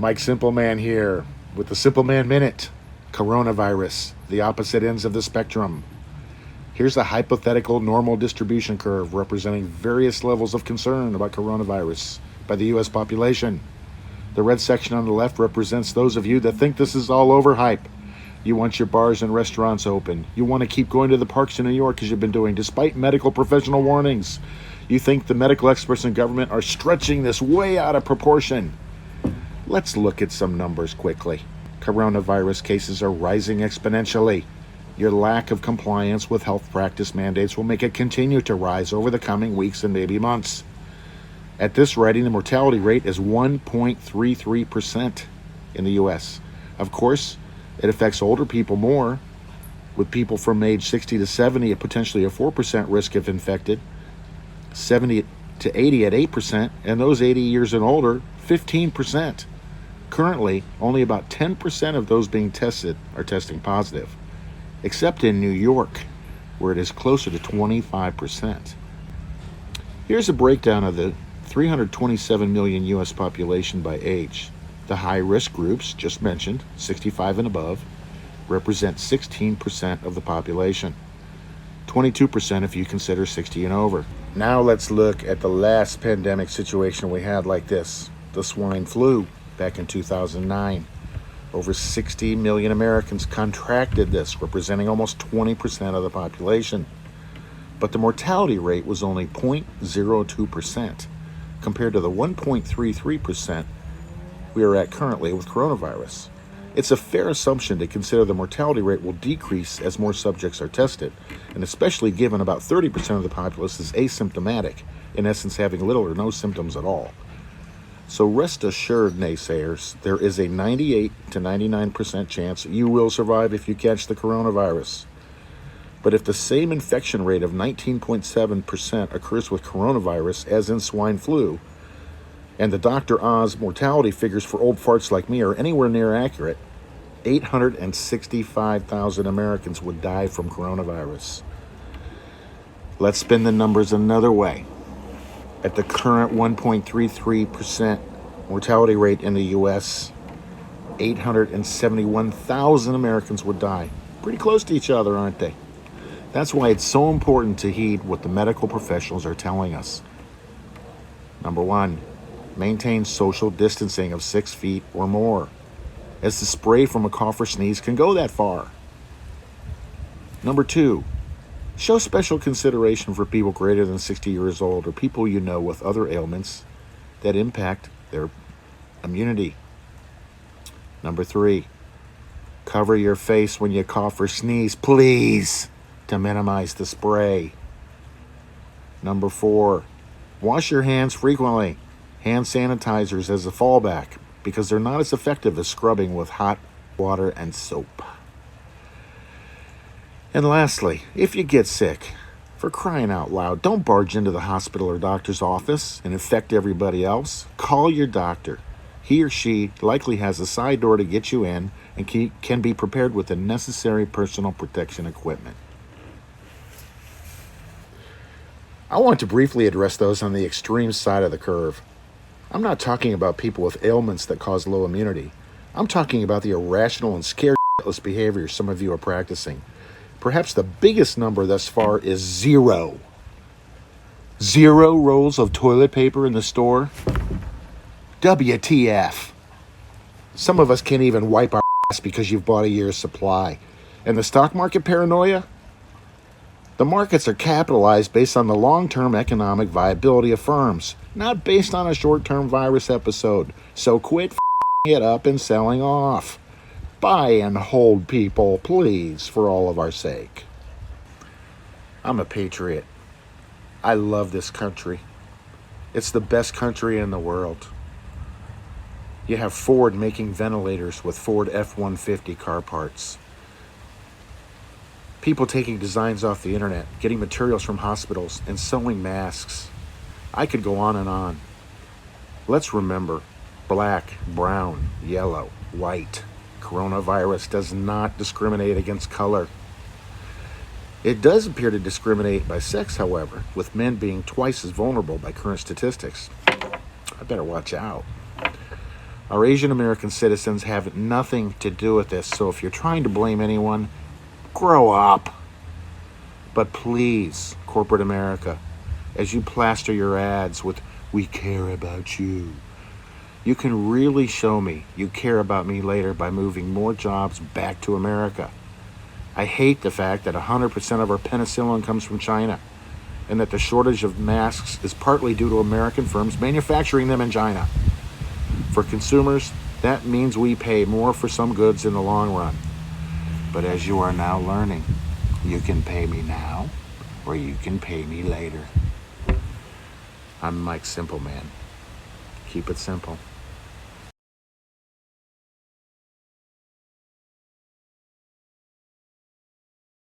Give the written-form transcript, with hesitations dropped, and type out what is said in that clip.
Mike Simpleman here with the Simpleman Minute. Coronavirus, the opposite ends of the spectrum. Here's a hypothetical normal distribution curve representing various levels of concern about coronavirus by the U.S. population. The red section on the left represents those of you that think this is all overhype. You want your bars and restaurants open. You want to keep going to the parks in New York as you've been doing, despite medical professional warnings. You think the medical experts in government are stretching this way out of proportion. Let's look at some numbers quickly. Coronavirus cases are rising exponentially. Your lack of compliance with health practice mandates will make it continue to rise over the coming weeks and maybe months. At this writing, the mortality rate is 1.33% in the U.S. Of course, it affects older people more, with people from age 60 to 70 at potentially a 4% risk if infected, 70 to 80 at 8%, and those 80 years and older, 15%. Currently, only about 10% of those being tested are testing positive, except in New York, where it is closer to 25%. Here's a breakdown of the 327 million U.S. population by age. The high-risk groups, just mentioned, 65 and above, represent 16% of the population. 22% if you consider 60 and over. Now let's look at the last pandemic situation we had like this, the swine flu back in 2009. Over 60 million Americans contracted this, representing almost 20% of the population. But the mortality rate was only 0.02%, compared to the 1.33% we are at currently with coronavirus. It's a fair assumption to consider the mortality rate will decrease as more subjects are tested, and especially given about 30% of the populace is asymptomatic, in essence having little or no symptoms at all. So rest assured, naysayers, there is a 98 to 99% chance you will survive if you catch the coronavirus. But if the same infection rate of 19.7% occurs with coronavirus as in swine flu, and the Dr. Oz mortality figures for old farts like me are anywhere near accurate, 865,000 Americans would die from coronavirus. Let's spin the numbers another way. At the current 1.33% mortality rate in the U.S., 871,000 Americans would die. Pretty close to each other, aren't they? That's why it's so important to heed what the medical professionals are telling us. Number one, maintain social distancing of 6 feet or more, as the spray from a cough or sneeze can go that far. Number two, show special consideration for people greater than 60 years old or people you know with other ailments that impact their immunity. Number three, cover your face when you cough or sneeze, please, to minimize the spray. Number four, wash your hands frequently. Hand sanitizers as a fallback because they're not as effective as scrubbing with hot water and soap. And lastly, if you get sick, for crying out loud, don't barge into the hospital or doctor's office and infect everybody else. Call your doctor. He or she likely has a side door to get you in and can be prepared with the necessary personal protection equipment. I want to briefly address those on the extreme side of the curve. I'm not talking about people with ailments that cause low immunity. I'm talking about the irrational and scared shitless behavior some of you are practicing. Perhaps the biggest number thus far is 0. 0 rolls of toilet paper in the store? WTF. Some of us can't even wipe our ass because you've bought a year's supply. And the stock market paranoia? The markets are capitalized based on the long-term economic viability of firms, not based on a short-term virus episode. So quit f***ing it up and selling off. Buy and hold, people, please, for all of our sake. I'm a patriot. I love this country. It's the best country in the world. You have Ford making ventilators with Ford F-150 car parts. People taking designs off the internet, getting materials from hospitals, and sewing masks. I could go on and on. Let's remember, black, brown, yellow, white. Coronavirus does not discriminate against color. It does appear to discriminate by sex, however, with men being twice as vulnerable by current statistics. I better watch out. Our Asian American citizens have nothing to do with this, so if you're trying to blame anyone, grow up. But please, corporate America, as you plaster your ads with, "We care about you," you can really show me you care about me later by moving more jobs back to America. I hate the fact that 100% of our penicillin comes from China, and that the shortage of masks is partly due to American firms manufacturing them in China. For consumers, that means we pay more for some goods in the long run. But as you are now learning, you can pay me now, or you can pay me later. I'm Mike Simpleman. Keep it simple.